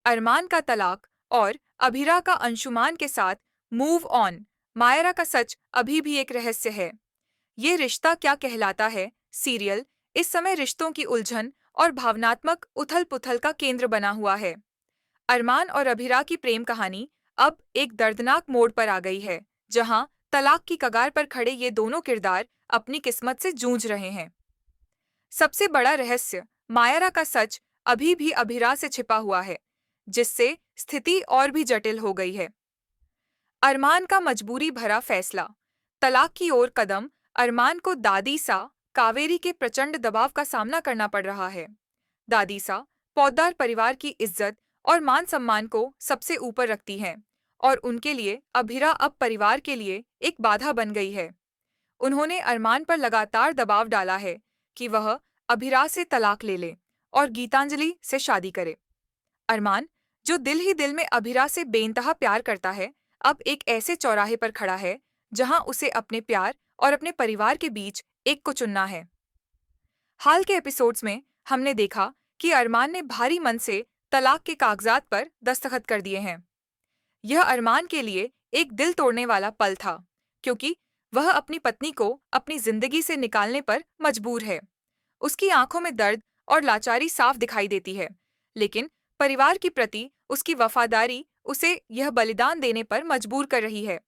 अरमान का तलाक और अभिरा का अंशुमान के साथ मूव ऑन। मायरा का सच अभी भी एक रहस्य है। ये रिश्ता क्या कहलाता है सीरियल इस समय रिश्तों की उलझन और भावनात्मक उथल-पुथल का केंद्र बना हुआ है। अरमान और अभिरा की प्रेम कहानी अब एक दर्दनाक मोड़ पर आ गई है, जहां तलाक की कगार पर खड़े ये दोनों किरदार अपनी किस्मत से जूझ रहे हैं। सबसे बड़ा रहस्य, मायरा का सच अभी भी अभिरा से छिपा हुआ है, जिससे स्थिति और भी जटिल हो गई है। अरमान का मजबूरी भरा फैसला। तलाक की ओर कदम। अरमान को दादी सा कावेरी के प्रचंड दबाव का सामना करना पड़ रहा है। दादी सा पौदार परिवार की इज्जत और मान सम्मान को सबसे ऊपर रखती हैं, और उनके लिए अभिरा अब परिवार के लिए एक बाधा बन गई है। उन्होंने अरमान पर लगातार दबाव डाला है कि वह अभिरा से तलाक ले ले और गीतांजलि से शादी करे। अरमान, जो दिल ही दिल में अभिरा से बेइंतहा प्यार करता है, अब एक ऐसे चौराहे पर खड़ा है जहां उसे अपने प्यार और अपने परिवार के बीच एक को चुनना है। हाल के एपिसोड्स में हमने देखा कि अरमान ने भारी मन से तलाक के कागजात पर दस्तखत कर दिए हैं। यह अरमान के लिए एक दिल तोड़ने वाला पल था, क्योंकि वह अपनी पत्नी को अपनी जिंदगी से निकालने पर मजबूर है। उसकी आंखों में दर्द और लाचारी साफ दिखाई देती है, लेकिन परिवार के प्रति उसकी वफादारी उसे यह बलिदान देने पर मजबूर कर रही है।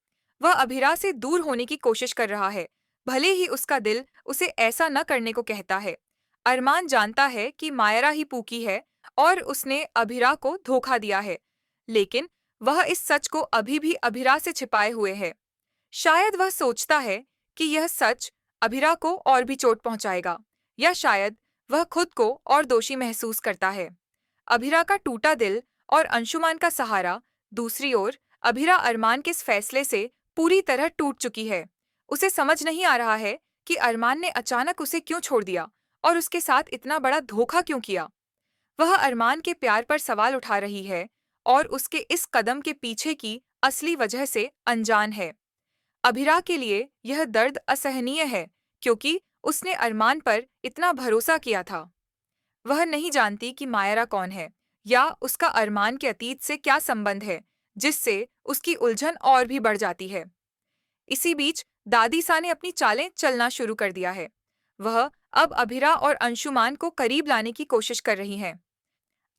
वह अभिरा से दूर होने की कोशिश कर रहा है, भले ही उसका दिल उसे ऐसा न करने को कहता है। अरमान जानता है कि मायरा ही पूकी है और उसने अभिरा को धोखा दिया है, लेकिन वह इस सच को अभी भी अभिरा से छिपाए हुए है। शायद वह सोचता है कि यह सच अभिरा को और भी चोट पहुंचाएगा, या शायद वह खुद को और दोषी महसूस करता है। अभिरा का टूटा दिल और अंशुमान का सहारा। दूसरी ओर, अभिरा अरमान के इस फैसले से पूरी तरह टूट चुकी है। उसे समझ नहीं आ रहा है कि अरमान ने अचानक उसे क्यों छोड़ दिया और उसके साथ इतना बड़ा धोखा क्यों किया। वह अरमान के प्यार पर सवाल उठा रही है और उसके इस कदम के पीछे की असली वजह से अनजान है। अभिरा के लिए यह दर्द असहनीय है, क्योंकि उसने अरमान पर इतना भरोसा किया था। वह नहीं जानती कि मायरा कौन है या उसका अरमान के अतीत से क्या संबंध है, जिससे उसकी उलझन और भी बढ़ जाती है। इसी बीच दादी सा ने अपनी चालें चलना शुरू कर दिया है। वह अब अभिरा और अंशुमान को करीब लाने की कोशिश कर रही हैं।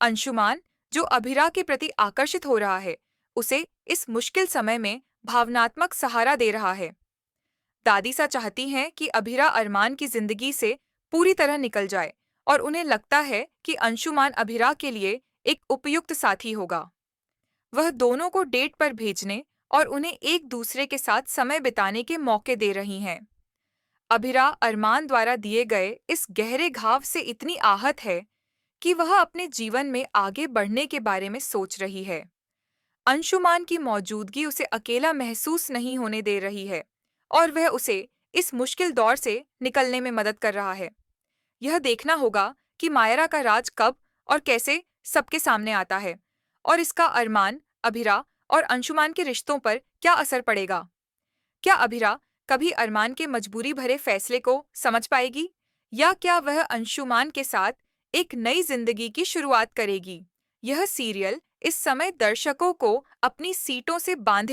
अंशुमान, जो अभिरा के प्रति आकर्षित हो रहा है, उसे इस मुश्किल समय में भावनात्मक सहारा दे रहा है। दादी सा चाहती हैं कि अभिरा अरमान की जिंदगी से पूरी तरह निकल जाए, और उन्हें लगता है कि अंशुमान अभिरा के लिए एक उपयुक्त साथी होगा। वह दोनों को डेट पर भेजने और उन्हें एक दूसरे के साथ समय बिताने के मौके दे रही हैं। अभिरा अरमान द्वारा दिए गए इस गहरे घाव से इतनी आहत है कि वह अपने जीवन में आगे बढ़ने के बारे में सोच रही है। अंशुमान की मौजूदगी उसे अकेला महसूस नहीं होने दे रही है, और वह उसे इस मुश्किल दौर से निकलने में मदद कर रहा है। यह देखना होगा कि मायरा का राज कब और कैसे सबके सामने आता है, और इसका अरमान, अभिरा और अंशुमान के रिश्तों पर क्या असर पड़ेगा। क्या अभिरा कभी अरमान के मजबूरी भरे फैसले को समझ पाएगी, या क्या वह अंशुमान के साथ एक नई जिंदगी की शुरुआत करेगी। यह सीरियल इस समय दर्शकों को अपनी सीटों से बांधे